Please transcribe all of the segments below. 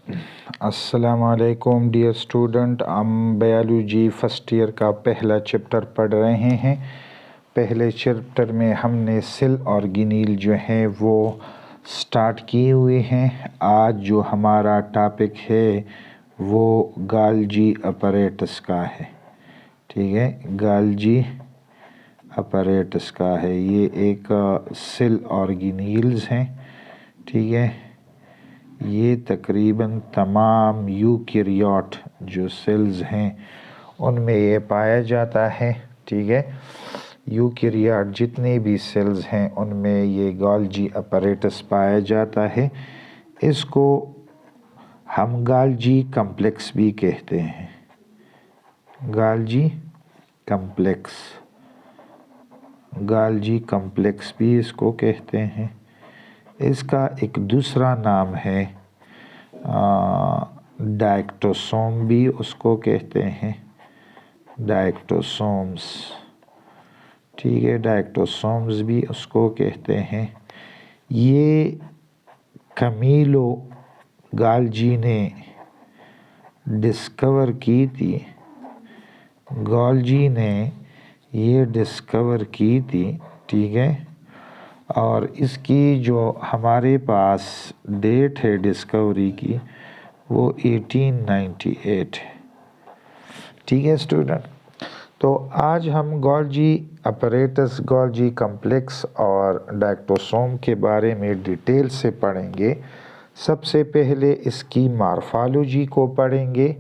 अस्सलामुअलैकुम dear student, हम biology first year का पहला चैप्टर पढ़ रहे हैं। पहले चैप्टर में हमने सेल ऑर्गेनील जो है वो स्टार्ट किए हुए हैं। आज जो हमारा टॉपिक है वो गाल्जी अपैरेटस का है। ठीक है, गाल्जी अपैरेटस का है। ये एक सेल ऑर्गेनील्स हैं। ठीक है, ये तकरीबन तमाम यूकैरियोट जो सेल्स हैं उनमें ये पाया जाता है। ठीक है, यूकैरियोट जितने भी सेल्स हैं उनमें ये गाल्जी अपैरेटस पाया जाता है। इसको हम गाल्जी कम्प्लेक्स भी कहते हैं। गाल्जी कम्प्लेक्स, गाल्जी कम्प्लेक्स भी इसको कहते हैं। इसका एक दूसरा नाम है डायक्टोसोम भी उसको कहते हैं, डायक्टोसोम्स। ठीक है, डायक्टोसोम्स भी उसको कहते हैं। ये कैमिलो गाल्जी ने डिस्कवर की थी। गाल्जी ने ये डिस्कवर की थी। ठीक है, और इसकी जो हमारे पास डेट है डिस्कवरी की वो 1898 है। ठीक है स्टूडेंट, तो आज हम गाल्जी अपैरेटस, गाल्जी कम्प्लेक्स और डायक्टोसोम के बारे में डिटेल से पढ़ेंगे। सबसे पहले इसकी मॉर्फोलॉजी को पढ़ेंगे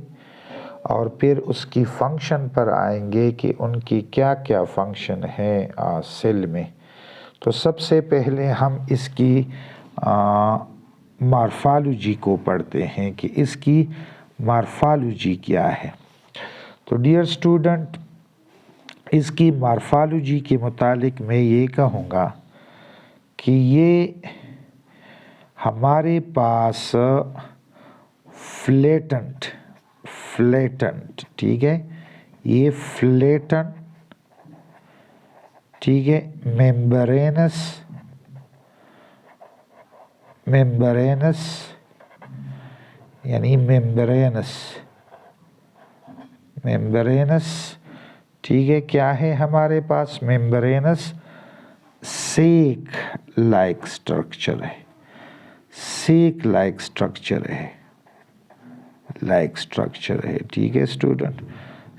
और फिर उसकी फंक्शन पर आएंगे कि उनकी क्या क्या फंक्शन है सेल में। तो सबसे पहले हम इसकी मॉर्फोलॉजी को पढ़ते हैं कि इसकी मॉर्फोलॉजी क्या है। तो डियर स्टूडेंट, इसकी मॉर्फोलॉजी के मुतालिक मैं ये कहूँगा कि ये हमारे पास फ्लैटेंट, ठीक है, ये फ्लैटेंट, ठीक है, मेम्ब्रेनस यानी मेम्ब्रेनस। ठीक है, क्या है हमारे पास मेम्ब्रेनस? सेक लाइक स्ट्रक्चर है, सेक लाइक स्ट्रक्चर है, ठीक है स्टूडेंट,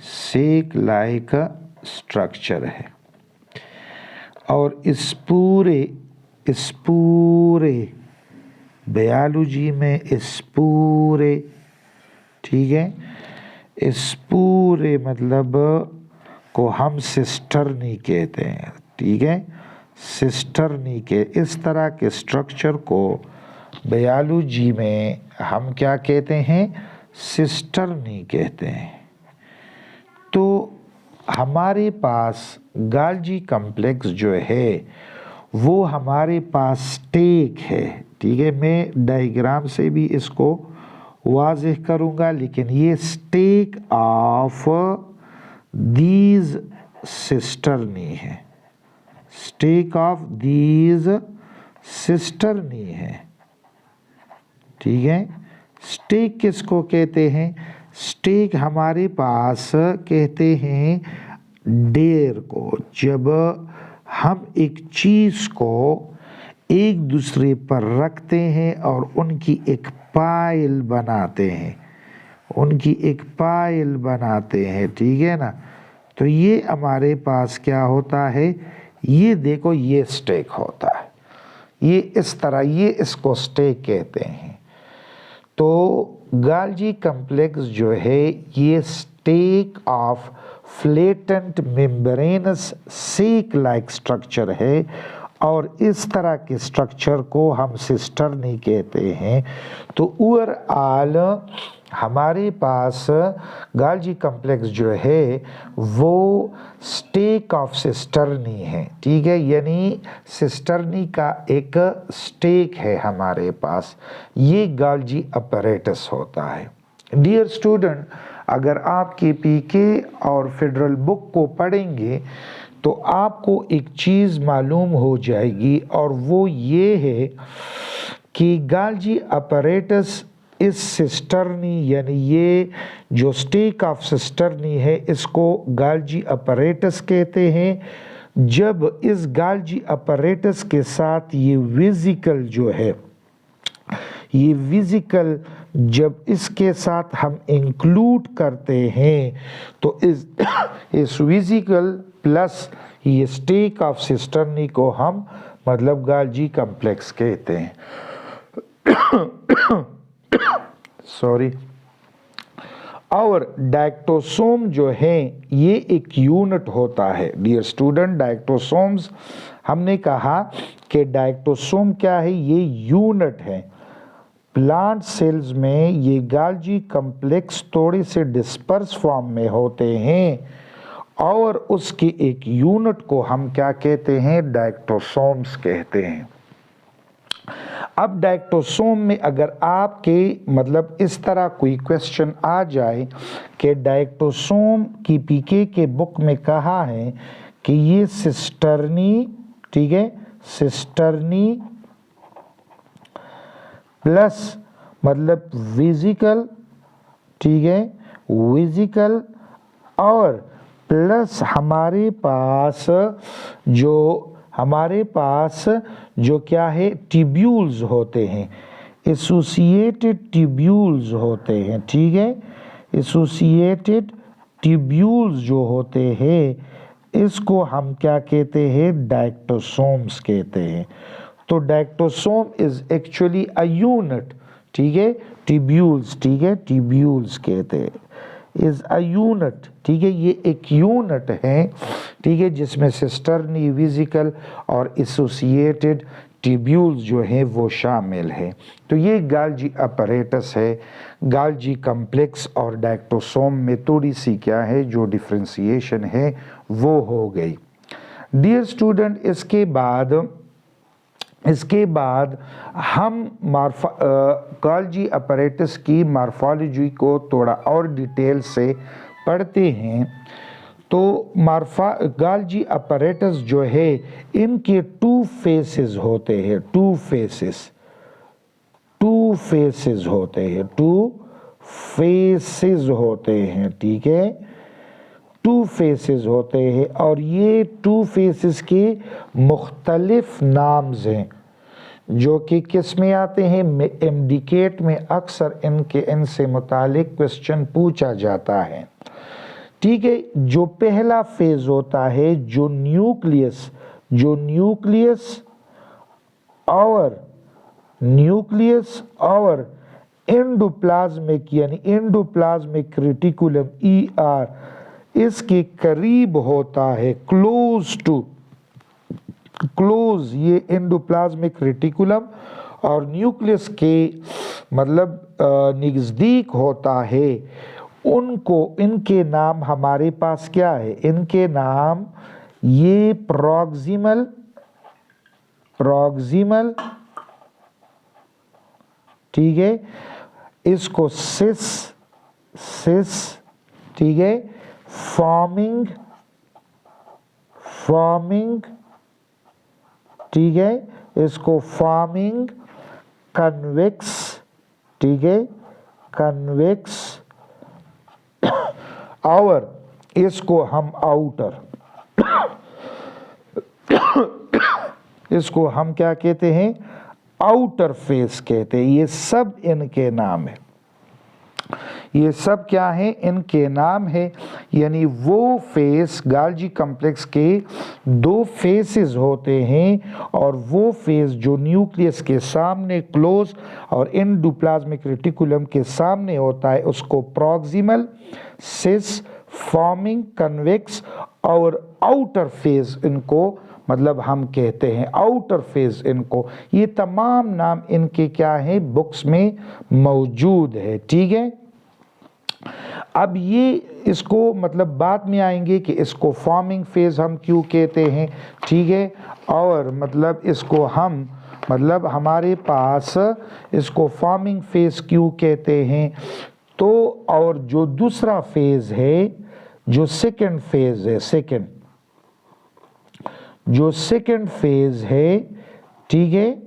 सेक लाइक स्ट्रक्चर है। और इस पूरे बायोलॉजी में ठीक है, इस पूरे मतलब को हम सिस्टर्नी कहते हैं। ठीक है, सिस्टर्नी के इस तरह के स्ट्रक्चर को बायोलॉजी में हम क्या कहते हैं? सिस्टर्नी कहते हैं। तो हमारे पास गाल्जी कम्प्लेक्स जो है वो हमारे पास स्टेक है। ठीक है, मैं डायग्राम से भी इसको वाज़ेह करूँगा, लेकिन ये स्टेक ऑफ दीज सिस्टर्नी है, स्टेक ऑफ दीज सिस्टर्नी है। ठीक है, स्टेक किसको कहते हैं? स्टेक हमारे पास कहते हैं डेर को। जब हम एक चीज़ को एक दूसरे पर रखते हैं और उनकी एक पाइल बनाते हैं, ठीक है ना, तो ये हमारे पास क्या होता है? ये देखो, ये स्टेक होता है, ये इस तरह, ये इसको स्टेक कहते हैं। तो गाल्जी कम्प्लेक्स जो है ये stack of flattened membranous sac like structure है, और इस तरह के स्ट्रक्चर को हम सिस्टर्नी कहते हैं। तो ओवरऑल हमारे पास गाल्जी कम्प्लेक्स जो है वो स्टेक ऑफ सिस्टर्नी है। ठीक है, यानी सिस्टर्नी का एक स्टेक है हमारे पास, ये गाल्जी अपैरेटस होता है। डियर स्टूडेंट, अगर आप केपीके और फेडरल बुक को पढ़ेंगे तो आपको एक चीज़ मालूम हो जाएगी, और वो ये है कि गाल्जी अपैरेटस इस सिस्टर्नी यानी ये जो स्टेक ऑफ सिस्टर्नी है इसको गाल्जी अपरेटस कहते हैं। जब इस गाल्जी अपरेटस के साथ ये वेजिकल जो है, ये वेजिकल जब इसके साथ हम इंक्लूड करते हैं तो इस वेजिकल प्लस ये स्टेक ऑफ सिस्टर्नी को हम मतलब गाल्जी कॉम्प्लेक्स कहते हैं। सॉरी। और डायक्टोसोम जो है ये एक यूनिट होता है डियर स्टूडेंट। डायक्टोसोम्स हमने कहा कि डायक्टोसोम क्या है, ये यूनिट है। प्लांट सेल्स में ये गाल्जी कॉम्प्लेक्स थोड़े से डिस्पर्स फॉर्म में होते हैं और उसकी एक यूनिट को हम क्या कहते हैं, डायक्टोसोम्स कहते हैं। अब डायक्टोसोम में अगर आपके मतलब इस तरह कोई क्वेश्चन आ जाए कि डायक्टोसोम की पीके के बुक में कहा है कि ये सिस्टर्नी, ठीक है, सिस्टर्नी प्लस मतलब वेजिकल, ठीक है, वेजिकल और प्लस हमारे पास जो क्या है ट्यूब्यूल्स होते हैं, एसोसिएटेड ट्यूब्यूल्स होते हैं, ठीक है, एसोसिएटेड ट्यूब्यूल्स जो होते हैं इसको हम क्या कहते हैं, डायक्टोसोम्स कहते हैं। तो डायक्टोसोम इज एक्चुअली अ यूनिट, ठीक है, ट्यूब्यूल्स, ठीक है, ट्यूब्यूल्स कहते हैं, इज अ यूनिट, ठीक है, ये एक यूनिट है, ठीक है, जिसमें सिस्टर्नी, वेजिकल और एसोसिएटेड ट्यूब्यूल्स जो हैं वो शामिल है। तो ये गाल्जी अपरेटस है। गाल्जी कॉम्प्लेक्स और डायक्टोसोम में थोड़ी सी क्या है जो डिफ्रेंसिएशन है वो हो गई। डियर स्टूडेंट, इसके बाद हम गाल्जी अपरेटस की मॉर्फोलॉजी को थोड़ा और डिटेल से पढ़ते हैं। तो गाल्जी अपरेटस जो है इनके टू फेसेस होते हैं, टू फेसेस होते हैं, ठीक है, टू फेसेस होते हैं और ये टू फेसेस के मुख्तलिफ नाम्स हैं जो कि किस में आते हैं, एमडीकेट में अक्सर इनसे मुतालिक क्वेश्चन पूछा जाता है, ठीक है। जो पहला फेज होता है जो न्यूक्लियस और एंडोप्लाज्मिक यानी एंडोप्लाज्मिक रेटिकुलम ER इसके करीब होता है, क्लोज ये एंडोप्लाज्मिक रेटिकुलम और न्यूक्लियस के मतलब नज़दीक होता है। इनके नाम हमारे पास क्या है, इनके नाम ये प्रॉक्सिमल, ठीक है, इसको सिस, ठीक है, फॉर्मिंग, ठीक है, इसको फॉर्मिंग, कन्वेक्स, ठीक है, कन्वेक्स और इसको हम आउटर, इसको हम क्या कहते हैं, आउटर फेस कहते हैं। ये सब इनके नाम है, ये सब क्या है, इनके नाम है। यानी वो फेस, गाल्जी कॉम्प्लेक्स के दो फेसेस होते हैं और वो फेस जो न्यूक्लियस के सामने क्लोज और एंडोप्लाज्मिक रेटिकुलम के सामने होता है उसको प्रॉक्सिमल, सिस, फॉर्मिंग, कन्वेक्स और आउटर फेज इनको मतलब हम कहते हैं, आउटर फेज इनको। ये तमाम नाम इनके क्या है, बुक्स में मौजूद है, ठीक है। अब ये इसको मतलब बाद में आएंगे कि इसको फॉर्मिंग फेज हम क्यों कहते हैं, ठीक है, और मतलब इसको हम मतलब हमारे पास इसको फॉर्मिंग फेज क्यों कहते हैं। तो और जो दूसरा फेज है, जो सेकंड फेज है, जो सेकंड फेज है, ठीक है,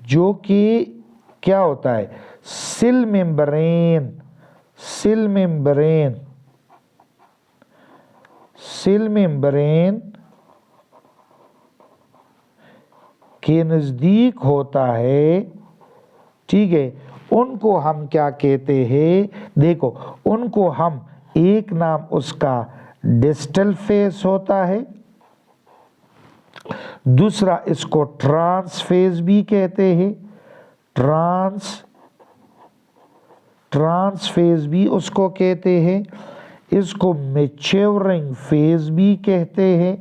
जो कि क्या होता है, cell membrane, cell membrane, cell membrane के नजदीक होता है, ठीक है, उनको हम क्या कहते हैं, देखो उनको हम, एक नाम उसका डिस्टल फेज होता है, दूसरा इसको ट्रांस फेज भी कहते हैं, ट्रांस फेज भी उसको कहते हैं, इसको मैच्योरिंग फेज भी कहते हैं,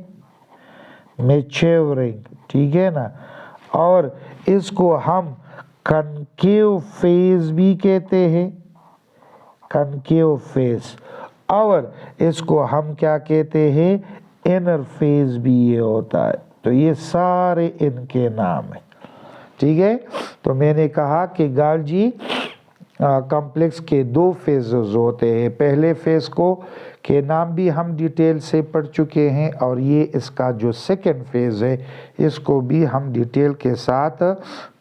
मैच्योरिंग, ठीक है ना, और इसको हम कनकेव फेज भी कहते हैं, कनकेव फेज, और इसको हम क्या कहते हैं, इनर फेज भी ये होता है। तो ये सारे इनके नाम हैं, ठीक है। तो मैंने कहा कि गाल्जी कॉम्प्लेक्स के दो फेजेस होते हैं, पहले फेज को के नाम भी हम डिटेल से पढ़ चुके हैं, और ये इसका जो सेकंड फेज है इसको भी हम डिटेल के साथ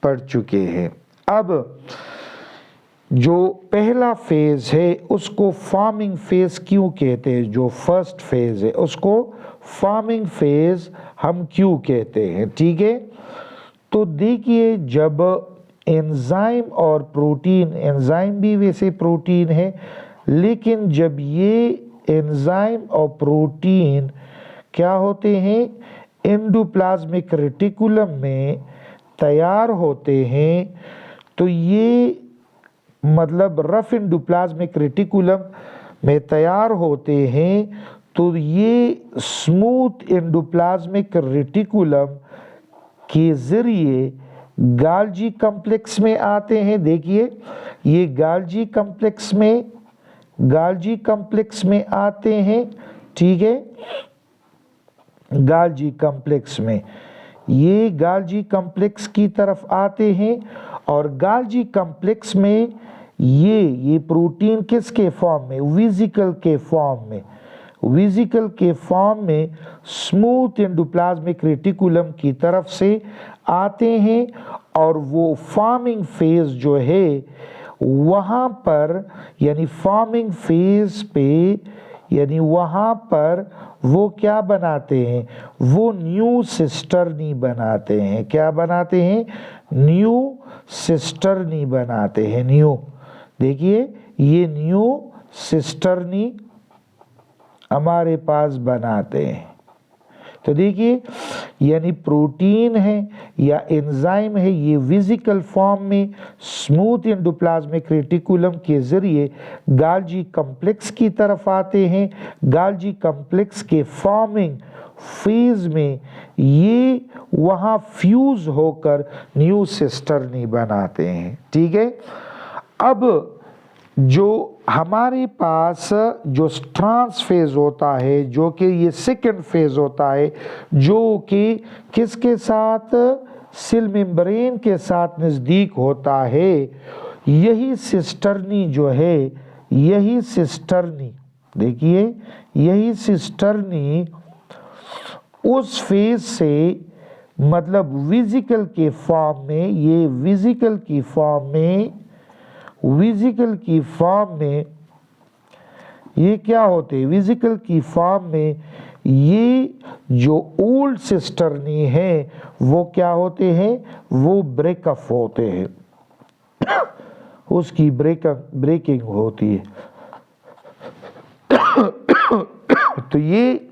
पढ़ चुके हैं। अब जो पहला फेज है उसको फॉर्मिंग फेज क्यों कहते हैं, जो फर्स्ट फेज है उसको फॉर्मिंग फेज हम क्यों कहते हैं, ठीक है। तो देखिए, जब एंजाइम और प्रोटीन, एंजाइम भी वैसे प्रोटीन है, लेकिन जब ये एंजाइम और प्रोटीन क्या होते हैं, एंडोप्लाज्मिक रेटिकुलम में तैयार होते हैं, तो ये मतलब रफ एंडोप्लाज्मिक रेटिकुलम में तैयार होते हैं, तो ये स्मूथ एंडोप्लाज्मिक रेटिकुलम के जरिए गाल्जी कॉम्प्लेक्स में आते हैं। देखिए, ये गाल्जी कॉम्प्लेक्स में आते हैं, ठीक है, गाल्जी कॉम्प्लेक्स में, ये गाल्जी कॉम्प्लेक्स की तरफ आते हैं, और गाल्जी कॉम्प्लेक्स में ये प्रोटीन किसके फॉर्म में, वेसिकल के फॉर्म में, वेसिकल के फॉर्म में स्मूथ एंडोप्लाज्मिक रेटिकुलम की तरफ से आते हैं, और वो फॉर्मिंग फेज जो है वहाँ पर, यानी फॉर्मिंग फेज पे, यानी वहाँ पर वो क्या बनाते हैं, वो न्यू सिस्टर्नी बनाते हैं, क्या बनाते हैं, न्यू सिस्टर्नी बनाते हैं, न्यू, देखिए ये न्यू सिस्टर्नी हमारे पास बनाते हैं। तो देखिए, यानी प्रोटीन है या एंजाइम है, ये वेसिकल फॉर्म में स्मूथ एंडोप्लाज्मिक रेटिकुलम के जरिए गाल्जी कॉम्प्लेक्स की तरफ आते हैं, गाल्जी कॉम्प्लेक्स के फॉर्मिंग फेज में ये वहाँ फ्यूज होकर न्यू सिस्टर्नी बनाते हैं, ठीक है। अब जो हमारे पास जो ट्रांस फेज होता है, जो कि ये सेकंड फेज होता है, जो कि किसके साथ, सेल मेम्ब्रेन के साथ नज़दीक होता है, यही सिस्टर्नी जो है, यही सिस्टर्नी, देखिए यही सिस्टर्नी उस फेज से, मतलब वेसिकल के फॉर्म में, ये वेसिकल की फॉर्म में, वेसिकल की फॉर्म में ये क्या होते हैं, वेसिकल की फॉर्म में ये जो ओल्ड सिस्टर्नी है वो क्या होते हैं, वो ब्रेकअप होते हैं, उसकी ब्रेकिंग होती है। तो ये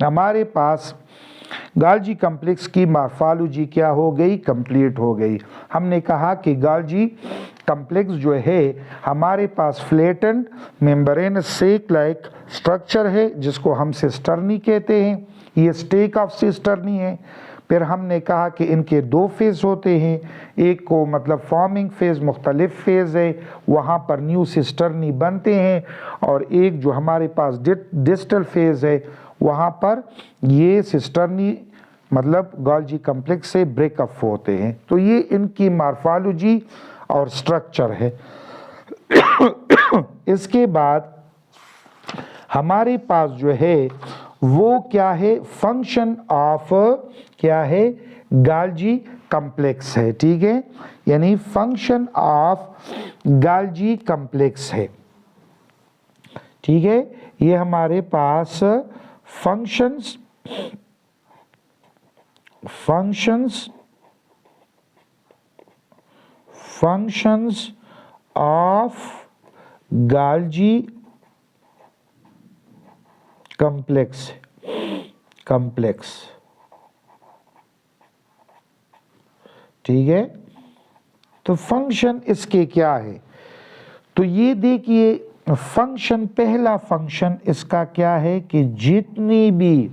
हमारे पास गाल्जी कॉम्प्लेक्स की मॉर्फोलॉजी क्या हो गई, कंप्लीट हो गई। हमने कहा कि गाल्जी कॉम्प्लेक्स जो है हमारे पास फ्लैटेंड मेम्ब्रेन सेक लाइक स्ट्रक्चर है, जिसको हम सिस्टर्नी कहते हैं, ये स्टेक ऑफ सिस्टर्नी है। फिर हमने कहा कि इनके दो फेज होते हैं, एक को मतलब फॉर्मिंग फेज, मुख्तलिफ फेज है, वहाँ पर न्यू सिस्टर्नी बनते हैं, और एक जो हमारे पास डिस्टल फेज है, वहाँ पर ये सिस्टर्नी मतलब गाल्जी कॉम्प्लेक्स से ब्रेकअप होते हैं। तो ये इनकी मॉर्फोलॉजी और स्ट्रक्चर है। इसके बाद हमारे पास जो है वो क्या है, फंक्शन ऑफ क्या है, गाल्जी कम्प्लेक्स है, ठीक है, यानी फंक्शन ऑफ गाल्जी कम्प्लेक्स है, ठीक है। ये हमारे पास फंक्शंस ऑफ गाल्जी कम्प्लेक्स, ठीक है। तो फंक्शन इसके क्या है, तो ये देखिए फंक्शन, पहला फंक्शन इसका क्या है कि जितनी भी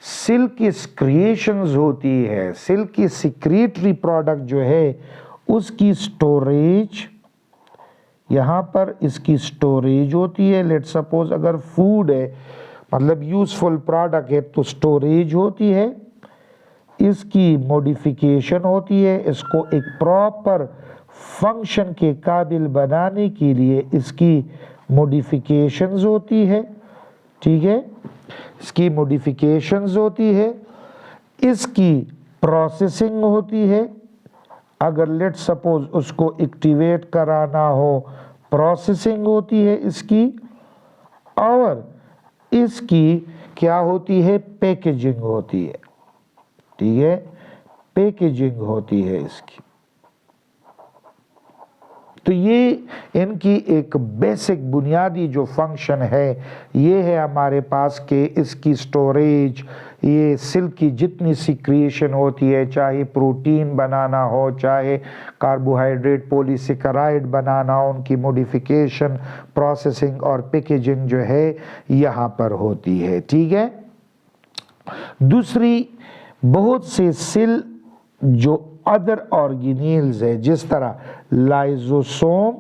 सिल्क क्रिएशंस होती है, सिल्क की सिक्रेटरी प्रोडक्ट जो है उसकी स्टोरेज, यहाँ पर इसकी स्टोरेज होती है। लेट सपोज अगर फूड है, मतलब यूजफुल प्रोडक्ट है, तो स्टोरेज होती है, इसकी मॉडिफिकेशन होती है, इसको एक प्रॉपर फंक्शन के काबिल बनाने के लिए इसकी मॉडिफिकेशंस होती है, ठीक है, इसकी मॉडिफिकेशंस होती है, इसकी प्रोसेसिंग होती है, अगर लेट सपोज उसको एक्टिवेट कराना हो प्रोसेसिंग होती है इसकी, और इसकी क्या होती है, पैकेजिंग होती है, ठीक है, पैकेजिंग होती है इसकी। तो ये इनकी एक बेसिक बुनियादी जो फंक्शन है ये है हमारे पास के इसकी स्टोरेज, ये सिल्क की जितनी सिक्रिएशन होती है, चाहे प्रोटीन बनाना हो, चाहे कार्बोहाइड्रेट पॉलीसेकेराइड बनाना हो, उनकी मॉडिफिकेशन, प्रोसेसिंग और पैकेजिंग जो है यहाँ पर होती है, ठीक है। दूसरी, बहुत से सेल जो अदर ऑर्गेनेल्स है, जिस तरह लाइजोसोम,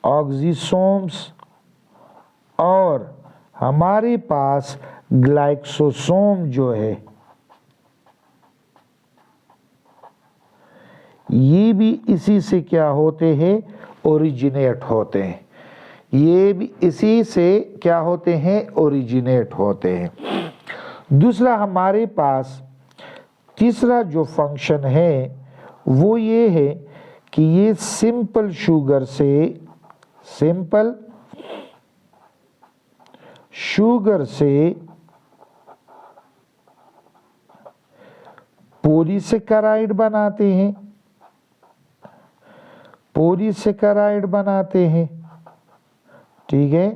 ऑक्सीसोम्स और हमारे पास ग्लाइक्सोसोम जो है, ये भी इसी से क्या होते हैं, ओरिजिनेट होते हैं, ये भी इसी से क्या होते हैं, ओरिजिनेट होते हैं। दूसरा हमारे पास तीसरा जो फंक्शन है वो ये है कि ये सिंपल शुगर से पॉलीसेकेराइड बनाते हैं, ठीक है।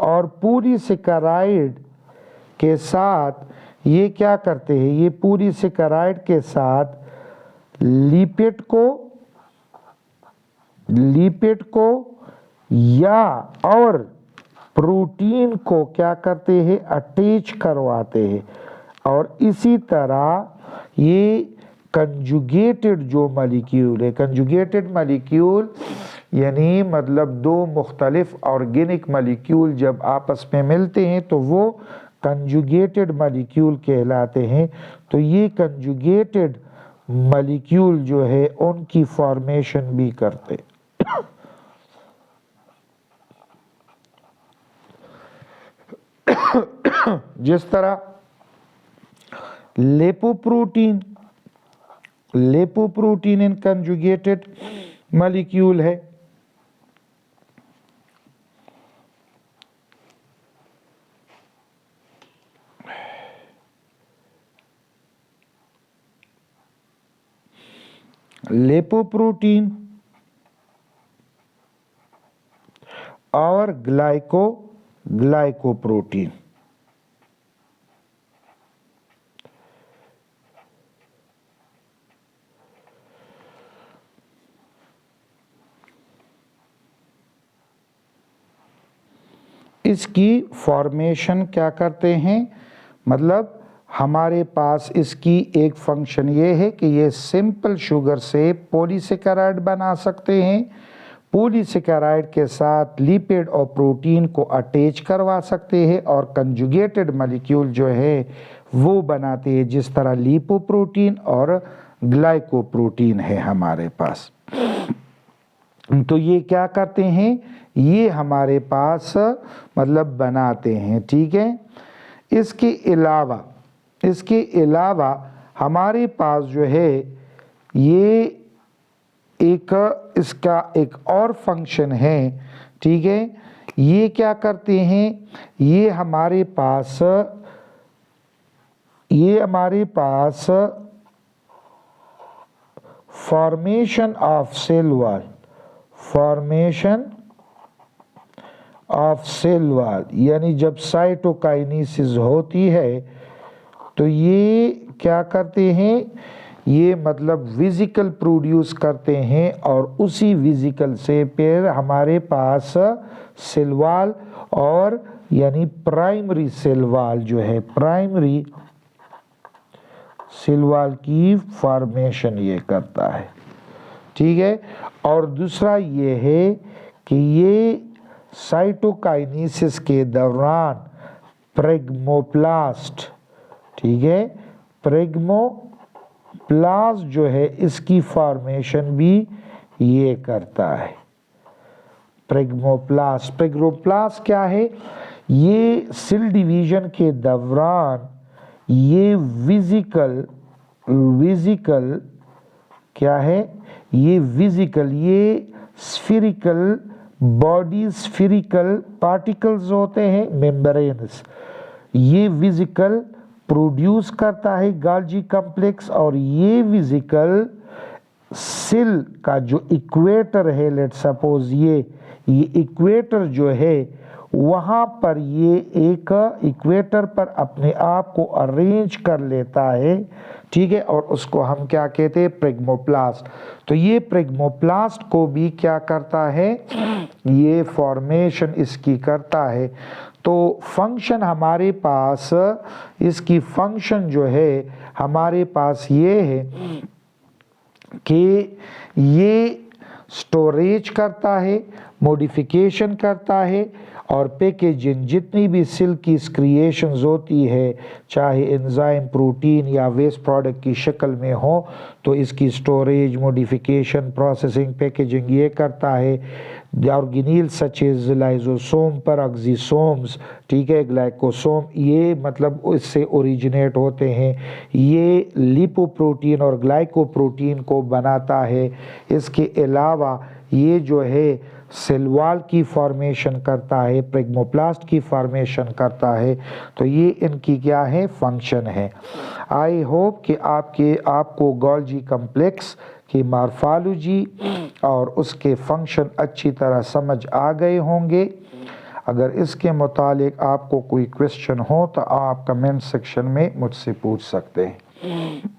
और पॉलीसेकेराइड के साथ ये क्या करते हैं, ये पॉलीसेकेराइड के साथ लिपिड को या और प्रोटीन को क्या करते हैं, अटैच करवाते हैं। और इसी तरह ये कंजुगेटेड जो मॉलिक्यूल है, कंजुगेटेड मॉलिक्यूल यानी मतलब दो मुख्तलिफ ऑर्गेनिक मॉलिक्यूल जब आपस में मिलते हैं तो वो कंजुगेटेड मॉलिक्यूल कहलाते हैं। तो ये कंजुगेटेड मॉलिक्यूल जो है उनकी फॉर्मेशन भी करते, जिस तरह लेपोप्रोटीन इन कंजुगेटेड मॉलिक्यूल है, लेपोप्रोटीन और ग्लाइकोप्रोटीन। इसकी फॉर्मेशन क्या करते हैं, मतलब हमारे पास इसकी एक फंक्शन ये है कि ये सिंपल शुगर से पॉलीसेकेराइड बना सकते हैं, पॉलीसेकेराइड के साथ लिपिड और प्रोटीन को अटैच करवा सकते हैं और कंजुगेटेड मॉलिक्यूल जो है वो बनाते हैं, जिस तरह लिपोप्रोटीन और ग्लाइकोप्रोटीन है हमारे पास। तो ये क्या करते हैं, ये हमारे पास मतलब बनाते हैं, ठीक है। इसके अलावा हमारे पास जो है ये इसका एक और फंक्शन है, ठीक है। ये क्या करते हैं, ये हमारे पास फॉर्मेशन ऑफ सेल वॉल यानी जब साइटोकाइनेसिस होती है तो ये क्या करते हैं, ये मतलब वेसिकल प्रोड्यूस करते हैं और उसी वेसिकल से फिर हमारे पास सेल वॉल और यानी प्राइमरी सेल वॉल जो है, प्राइमरी सेल वॉल की फॉर्मेशन ये करता है, ठीक है। और दूसरा ये है कि ये साइटोकाइनेसिस के दौरान प्रेग्मोप्लास्ट, ठीक है, प्रेग्मोप्लास्ट जो है इसकी फॉर्मेशन भी ये करता है। प्रेग्मोप्लास्ट क्या है, ये सेल डिवीजन के दौरान ये वेसिकल क्या है, ये वेसिकल ये स्फेरिकल बॉडी स्फेरिकल पार्टिकल्स होते हैं मेम्ब्रेन्स, ये वेसिकल प्रोड्यूस करता है गोल्गी कॉम्प्लेक्स और ये वेसिकल सेल का जो इक्वेटर है, लेट सपोज ये इक्वेटर जो है वहाँ पर ये एक इक्वेटर पर अपने आप को अरेंज कर लेता है, ठीक है। और उसको हम क्या कहते हैं, प्रेग्मोप्लास्ट। तो ये प्रेग्मोप्लास्ट को भी क्या करता है, ये फॉर्मेशन इसकी करता है। तो फंक्शन हमारे पास, इसकी फंक्शन जो है हमारे पास ये है कि ये स्टोरेज करता है, मॉडिफिकेशन करता है और पैकेजिंग जितनी भी सेल की क्रिएशंस होती है, चाहे एंजाइम प्रोटीन या वेस्ट प्रोडक्ट की शक्ल में हो, तो इसकी स्टोरेज मॉडिफिकेशन प्रोसेसिंग पैकेजिंग ये करता है। ऑर्गेनील सच एज लाइजोसोम पेरोक्सिसोम्स, ठीक है, ग्लाइकोसोम, ये मतलब इससे ओरिजिनेट होते हैं। ये लिपोप्रोटीन और ग्लाइकोप्रोटीन को बनाता है। इसके अलावा ये जो है सेल वॉल की फॉर्मेशन करता है, प्रेग्मोप्लास्ट की फॉर्मेशन करता है। तो ये इनकी क्या है, फंक्शन है। आई होप कि आपको गोल्गी कॉम्प्लेक्स की मॉर्फोलॉजी और उसके फंक्शन अच्छी तरह समझ आ गए होंगे। अगर इसके मुतालिक आपको कोई क्वेश्चन हो तो आप कमेंट सेक्शन में मुझसे पूछ सकते हैं।